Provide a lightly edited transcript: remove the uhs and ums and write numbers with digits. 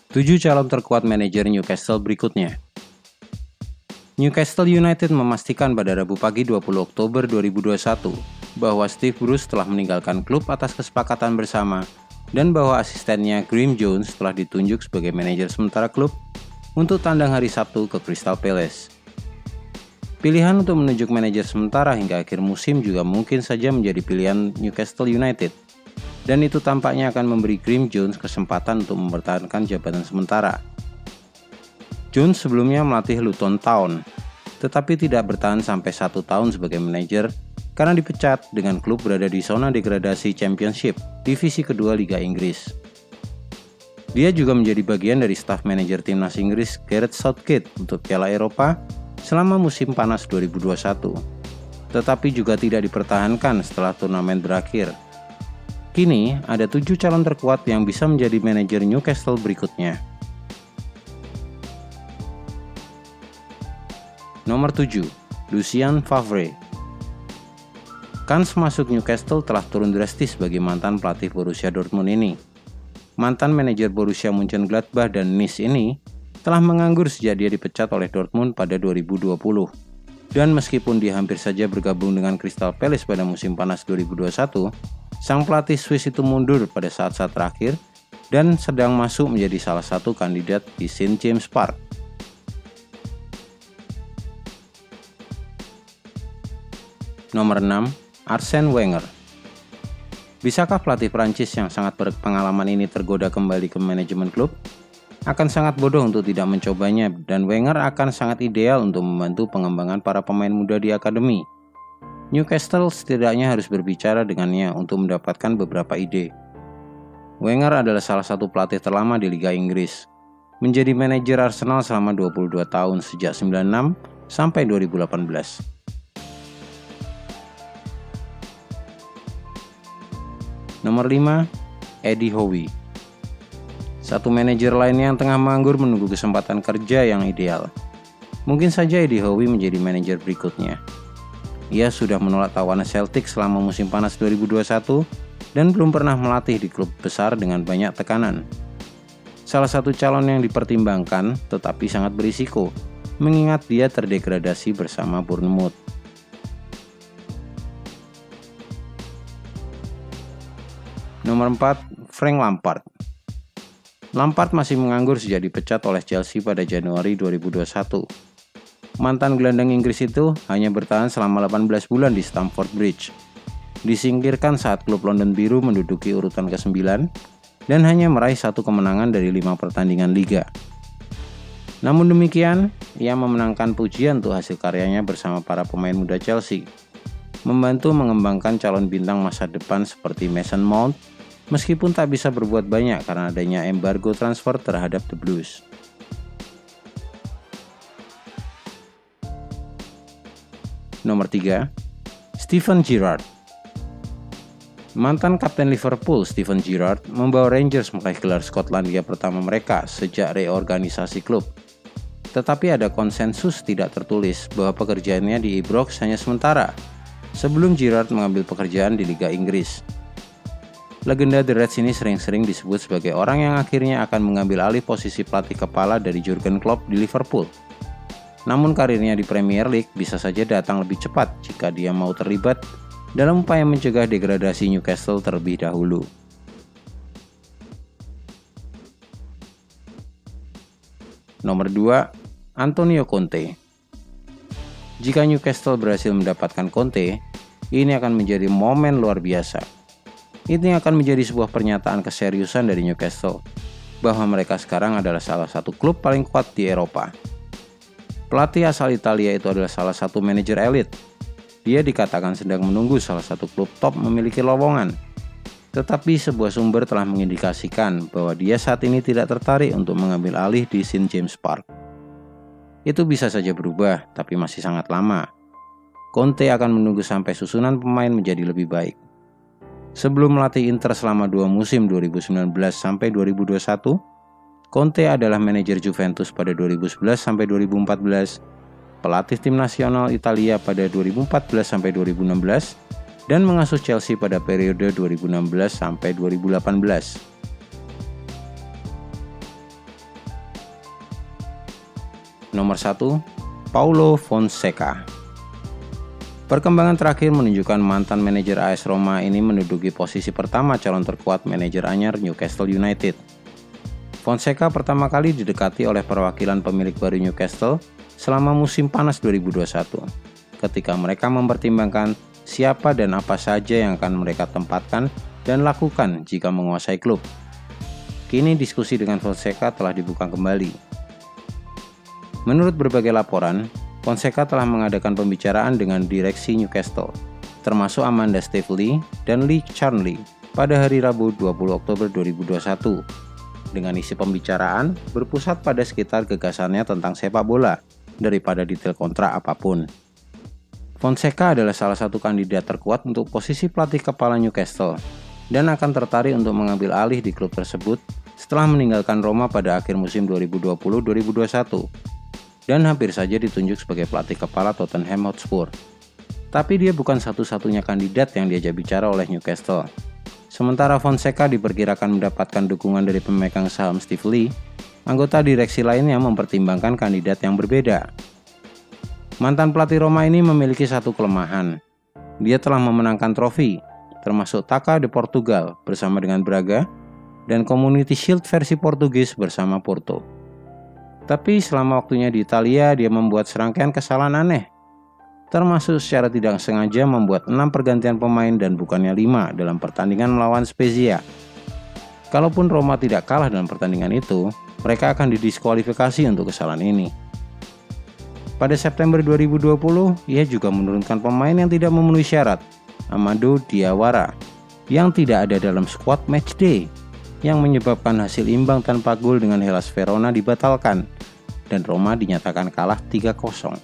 7 calon terkuat manajer Newcastle berikutnya. Newcastle United memastikan pada Rabu pagi 20 Oktober 2021 bahwa Steve Bruce telah meninggalkan klub atas kesepakatan bersama dan bahwa asistennya Graeme Jones telah ditunjuk sebagai manajer sementara klub untuk tandang hari Sabtu ke Crystal Palace. Pilihan untuk menunjuk manajer sementara hingga akhir musim juga mungkin saja menjadi pilihan Newcastle United. Dan itu tampaknya akan memberi Graeme Jones kesempatan untuk mempertahankan jabatan sementara. Jones sebelumnya melatih Luton Town, tetapi tidak bertahan sampai 1 tahun sebagai manajer karena dipecat dengan klub berada di zona degradasi Championship, divisi kedua Liga Inggris. Dia juga menjadi bagian dari staf manajer timnas Inggris Gareth Southgate untuk Piala Eropa selama musim panas 2021, tetapi juga tidak dipertahankan setelah turnamen berakhir. Kini, ada 7 calon terkuat yang bisa menjadi manajer Newcastle berikutnya. Nomor 7. Lucien Favre. Kans masuk Newcastle telah turun drastis bagi mantan pelatih Borussia Dortmund ini. Mantan manajer Borussia Mönchengladbach dan Nice ini telah menganggur sejak dia dipecat oleh Dortmund pada 2020. Dan meskipun dia hampir saja bergabung dengan Crystal Palace pada musim panas 2021, sang pelatih Swiss itu mundur pada saat-saat terakhir dan sedang masuk menjadi salah satu kandidat di St. James Park. Nomor 6. Arsène Wenger. Bisakah pelatih Prancis yang sangat berpengalaman ini tergoda kembali ke manajemen klub? Akan sangat bodoh untuk tidak mencobanya dan Wenger akan sangat ideal untuk membantu pengembangan para pemain muda di akademi. Newcastle setidaknya harus berbicara dengannya untuk mendapatkan beberapa ide. Wenger adalah salah satu pelatih terlama di Liga Inggris. Menjadi manajer Arsenal selama 22 tahun sejak 96 sampai 2018. Nomor 5. Eddie Howe. Satu manajer lainnya yang tengah menganggur menunggu kesempatan kerja yang ideal. Mungkin saja Eddie Howe menjadi manajer berikutnya. Ia sudah menolak tawanan Celtic selama musim panas 2021 dan belum pernah melatih di klub besar dengan banyak tekanan. Salah satu calon yang dipertimbangkan tetapi sangat berisiko, mengingat dia terdegradasi bersama Bournemouth. Nomor 4. Frank Lampard. Lampard masih menganggur sejak dipecat oleh Chelsea pada Januari 2021. Mantan gelandang Inggris itu hanya bertahan selama 18 bulan di Stamford Bridge. Disingkirkan saat klub London Biru menduduki urutan ke-9 dan hanya meraih 1 kemenangan dari 5 pertandingan liga. Namun demikian, ia memenangkan pujian untuk hasil karyanya bersama para pemain muda Chelsea, membantu mengembangkan calon bintang masa depan seperti Mason Mount, meskipun tak bisa berbuat banyak karena adanya embargo transfer terhadap The Blues. Nomor 3. Steven Gerrard. Mantan kapten Liverpool Steven Gerrard membawa Rangers meraih gelar Skotlandia pertama mereka sejak reorganisasi klub. Tetapi ada konsensus tidak tertulis bahwa pekerjaannya di Ibrox hanya sementara, sebelum Gerrard mengambil pekerjaan di Liga Inggris. Legenda The Reds ini sering-sering disebut sebagai orang yang akhirnya akan mengambil alih posisi pelatih kepala dari Jurgen Klopp di Liverpool. Namun karirnya di Premier League bisa saja datang lebih cepat jika dia mau terlibat dalam upaya mencegah degradasi Newcastle terlebih dahulu. Nomor 2. Antonio Conte. Jika Newcastle berhasil mendapatkan Conte, ini akan menjadi momen luar biasa. Ini akan menjadi sebuah pernyataan keseriusan dari Newcastle, bahwa mereka sekarang adalah salah satu klub paling kuat di Eropa. Pelatih asal Italia itu adalah salah satu manajer elit. Dia dikatakan sedang menunggu salah satu klub top memiliki lowongan. Tetapi sebuah sumber telah mengindikasikan bahwa dia saat ini tidak tertarik untuk mengambil alih di St. James Park. Itu bisa saja berubah, tapi masih sangat lama. Conte akan menunggu sampai susunan pemain menjadi lebih baik. Sebelum melatih Inter selama 2 musim 2019 sampai 2021, Conte adalah manajer Juventus pada 2011 sampai 2014, pelatih tim nasional Italia pada 2014 sampai 2016, dan mengasuh Chelsea pada periode 2016 sampai 2018. Nomor 1, Paulo Fonseca. Perkembangan terakhir menunjukkan mantan manajer AS Roma ini menduduki posisi pertama calon terkuat manajer anyar Newcastle United. Fonseca pertama kali didekati oleh perwakilan pemilik baru Newcastle selama musim panas 2021, ketika mereka mempertimbangkan siapa dan apa saja yang akan mereka tempatkan dan lakukan jika menguasai klub. Kini diskusi dengan Fonseca telah dibuka kembali. Menurut berbagai laporan, Fonseca telah mengadakan pembicaraan dengan direksi Newcastle, termasuk Amanda Staveley dan Lee Charnley pada hari Rabu 20 Oktober 2021. Dengan isi pembicaraan berpusat pada sekitar gagasannya tentang sepak bola daripada detail kontrak apapun. Fonseca adalah salah satu kandidat terkuat untuk posisi pelatih kepala Newcastle dan akan tertarik untuk mengambil alih di klub tersebut setelah meninggalkan Roma pada akhir musim 2020-2021 dan hampir saja ditunjuk sebagai pelatih kepala Tottenham Hotspur. Tapi dia bukan satu-satunya kandidat yang diajak bicara oleh Newcastle. Sementara Fonseca diperkirakan mendapatkan dukungan dari pemegang saham Steve Lee, anggota direksi lainnya mempertimbangkan kandidat yang berbeda. Mantan pelatih Roma ini memiliki satu kelemahan. Dia telah memenangkan trofi, termasuk Taça de Portugal bersama dengan Braga, dan Community Shield versi Portugis bersama Porto. Tapi selama waktunya di Italia, dia membuat serangkaian kesalahan aneh, termasuk secara tidak sengaja membuat 6 pergantian pemain dan bukannya 5 dalam pertandingan melawan Spezia. Kalaupun Roma tidak kalah dalam pertandingan itu, mereka akan didiskualifikasi untuk kesalahan ini. Pada September 2020, ia juga menurunkan pemain yang tidak memenuhi syarat, Amadou Diawara, yang tidak ada dalam skuad matchday, yang menyebabkan hasil imbang tanpa gol dengan Hellas Verona dibatalkan, dan Roma dinyatakan kalah 3-0.